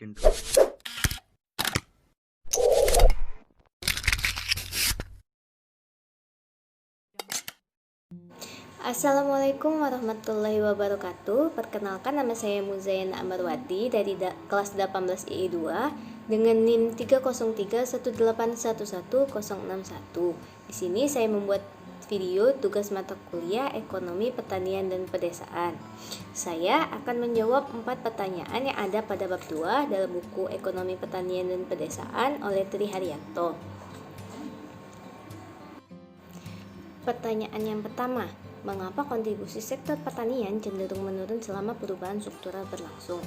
intro. Assalamualaikum warahmatullahi wabarakatuh. Perkenalkan, nama saya Muzaina Amarwati dari kelas 18 II2 dengan NIM 30318111061. Di sini saya membuat video tugas mata kuliah Ekonomi, Pertanian, dan Pedesaan. Saya akan menjawab 4 pertanyaan yang ada pada bab 2 dalam buku Ekonomi, Pertanian, dan Pedesaan oleh Tri Haryanto. Pertanyaan yang pertama, mengapa kontribusi sektor pertanian cenderung menurun selama perubahan struktural berlangsung?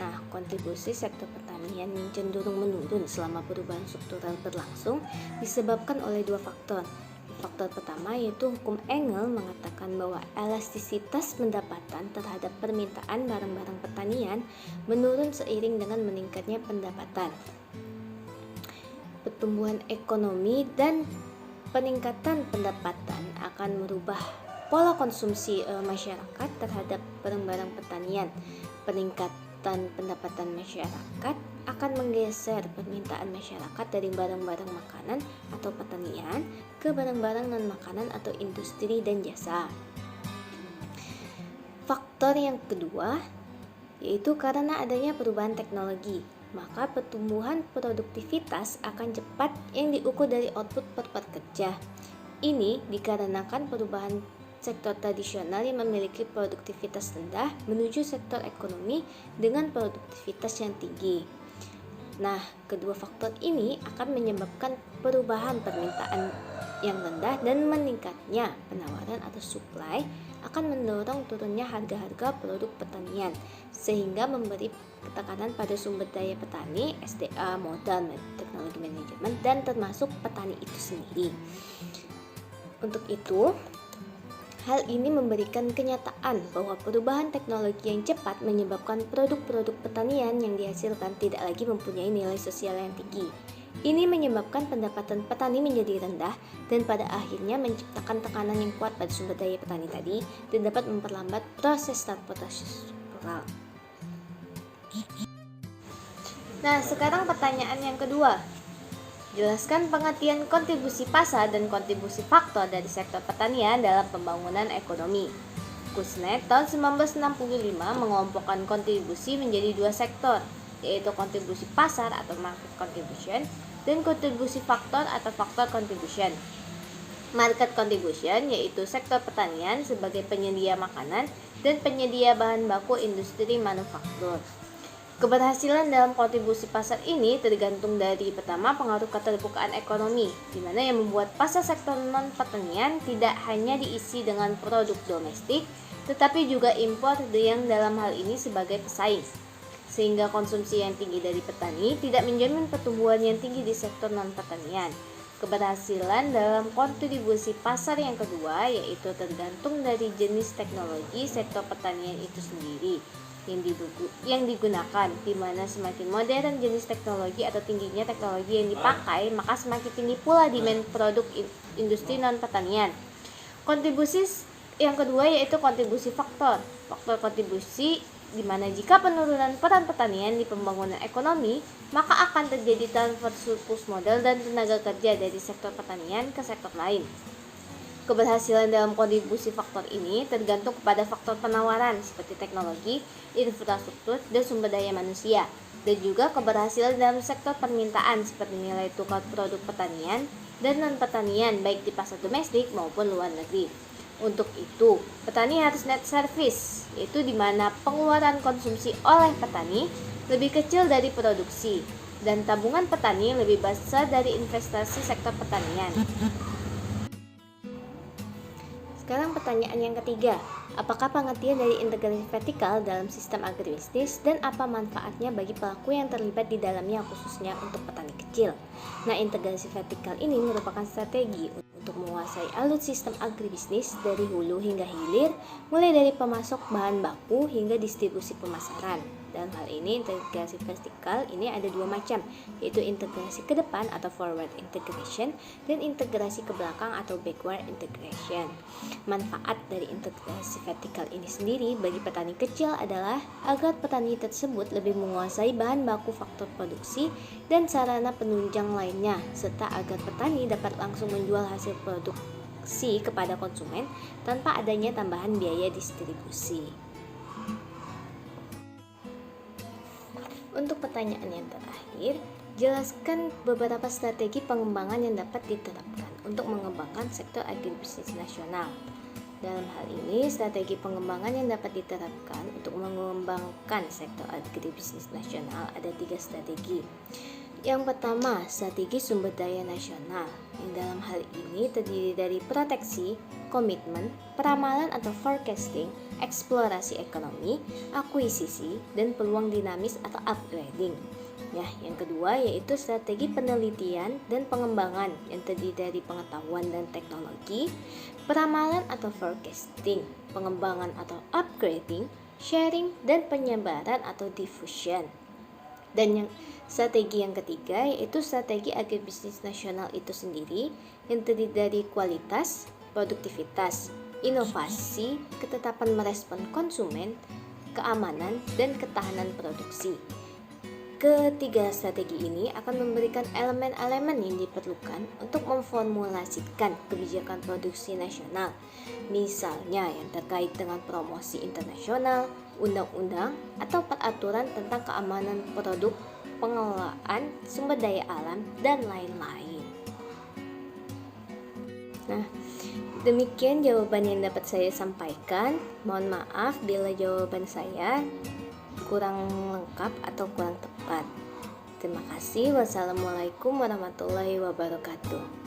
Nah, kontribusi sektor pertanian yang cenderung menurun selama perubahan struktural berlangsung disebabkan oleh 2 faktor. Faktor pertama yaitu hukum Engel mengatakan bahwa elastisitas pendapatan terhadap permintaan barang-barang pertanian menurun seiring dengan meningkatnya pendapatan. Pertumbuhan ekonomi dan peningkatan pendapatan akan merubah pola konsumsi masyarakat terhadap barang-barang pertanian. Peningkatan pendapatan masyarakat akan menggeser permintaan masyarakat dari barang-barang makanan atau pertanian ke barang-barang non-makanan atau industri dan jasa. Faktor yang kedua yaitu karena adanya perubahan teknologi, maka pertumbuhan produktivitas akan cepat yang diukur dari output per pekerja. Ini dikarenakan perubahan sektor tradisional yang memiliki produktivitas rendah menuju sektor ekonomi dengan produktivitas yang tinggi. Nah, kedua faktor ini akan menyebabkan perubahan permintaan yang rendah dan meningkatnya penawaran atau supply akan mendorong turunnya harga-harga produk pertanian, sehingga memberi tekanan pada sumber daya petani, SDA, modal, teknologi manajemen, dan termasuk petani itu sendiri. Untuk itu, hal ini memberikan kenyataan bahwa perubahan teknologi yang cepat menyebabkan produk-produk pertanian yang dihasilkan tidak lagi mempunyai nilai sosial yang tinggi. Ini menyebabkan pendapatan petani menjadi rendah dan pada akhirnya menciptakan tekanan yang kuat pada sumber daya petani tadi dan dapat memperlambat proses transportasi struktural. Nah, sekarang pertanyaan yang kedua. Jelaskan pengertian kontribusi pasar dan kontribusi faktor dari sektor pertanian dalam pembangunan ekonomi. Kuznets tahun 1965 mengelompokkan kontribusi menjadi 2 sektor, yaitu kontribusi pasar atau market contribution dan kontribusi faktor atau factor contribution. Market contribution yaitu sektor pertanian sebagai penyedia makanan dan penyedia bahan baku industri manufaktur. Keberhasilan dalam kontribusi pasar ini tergantung dari pertama pengaruh keterbukaan ekonomi, di mana yang membuat pasar sektor non-pertanian tidak hanya diisi dengan produk domestik, tetapi juga impor yang dalam hal ini sebagai pesaing. Sehingga konsumsi yang tinggi dari petani tidak menjamin pertumbuhan yang tinggi di sektor non-pertanian. Keberhasilan dalam kontribusi pasar yang kedua yaitu tergantung dari jenis teknologi sektor pertanian itu sendiri yang digunakan, di mana semakin modern jenis teknologi atau tingginya teknologi yang dipakai, maka semakin tinggi pula demand produk industri non-pertanian. Kontribusi yang kedua yaitu kontribusi faktor. Faktor kontribusi di mana jika penurunan peran pertanian di pembangunan ekonomi, maka akan terjadi transfer surplus modal dan tenaga kerja dari sektor pertanian ke sektor lain. Keberhasilan dalam kontribusi faktor ini tergantung kepada faktor penawaran seperti teknologi, infrastruktur, dan sumber daya manusia, dan juga keberhasilan dalam sektor permintaan seperti nilai tukar produk pertanian dan non-pertanian baik di pasar domestik maupun luar negeri. Untuk itu, petani harus net service, yaitu di mana pengeluaran konsumsi oleh petani lebih kecil dari produksi, dan tabungan petani lebih besar dari investasi sektor pertanian. Sekarang pertanyaan yang ketiga, apakah pengertian dari integrasi vertikal dalam sistem agribisnis dan apa manfaatnya bagi pelaku yang terlibat di dalamnya khususnya untuk petani kecil? Nah, integrasi vertikal ini merupakan strategi untuk menguasai alur sistem agribisnis dari hulu hingga hilir, mulai dari pemasok bahan baku hingga distribusi pemasaran. Dalam hal ini integrasi vertikal ini ada dua macam, yaitu integrasi ke depan atau forward integration dan integrasi ke belakang atau backward integration. Manfaat dari integrasi vertikal ini sendiri bagi petani kecil adalah agar petani tersebut lebih menguasai bahan baku, faktor produksi, dan sarana penunjang lainnya, serta agar petani dapat langsung menjual hasil produksi kepada konsumen tanpa adanya tambahan biaya distribusi. Untuk pertanyaan yang terakhir, jelaskan beberapa strategi pengembangan yang dapat diterapkan untuk mengembangkan sektor agribisnis nasional. Dalam hal ini, strategi pengembangan yang dapat diterapkan untuk mengembangkan sektor agribisnis nasional ada 3 strategi. Yang pertama, strategi sumber daya nasional, yang dalam hal ini terdiri dari proteksi, komitmen, peramalan atau forecasting, eksplorasi ekonomi, akuisisi, dan peluang dinamis atau upgrading. Ya, yang kedua yaitu strategi penelitian dan pengembangan yang terdiri dari pengetahuan dan teknologi, peramalan atau forecasting, pengembangan atau upgrading, sharing, dan penyebaran atau diffusion. Dan strategi yang ketiga yaitu strategi agribisnis nasional itu sendiri yang terdiri dari kualitas, produktivitas, inovasi, ketetapan merespon konsumen, keamanan, dan ketahanan produksi. Ketiga strategi ini akan memberikan elemen-elemen yang diperlukan untuk memformulasikan kebijakan produksi nasional, misalnya yang terkait dengan promosi internasional, undang-undang, atau peraturan tentang keamanan produk, pengelolaan sumber daya alam, dan lain-lain. Nah, demikian jawaban yang dapat saya sampaikan. Mohon maaf bila jawaban saya kurang lengkap atau kurang tepat. Terima kasih. Wassalamualaikum warahmatullahi wabarakatuh.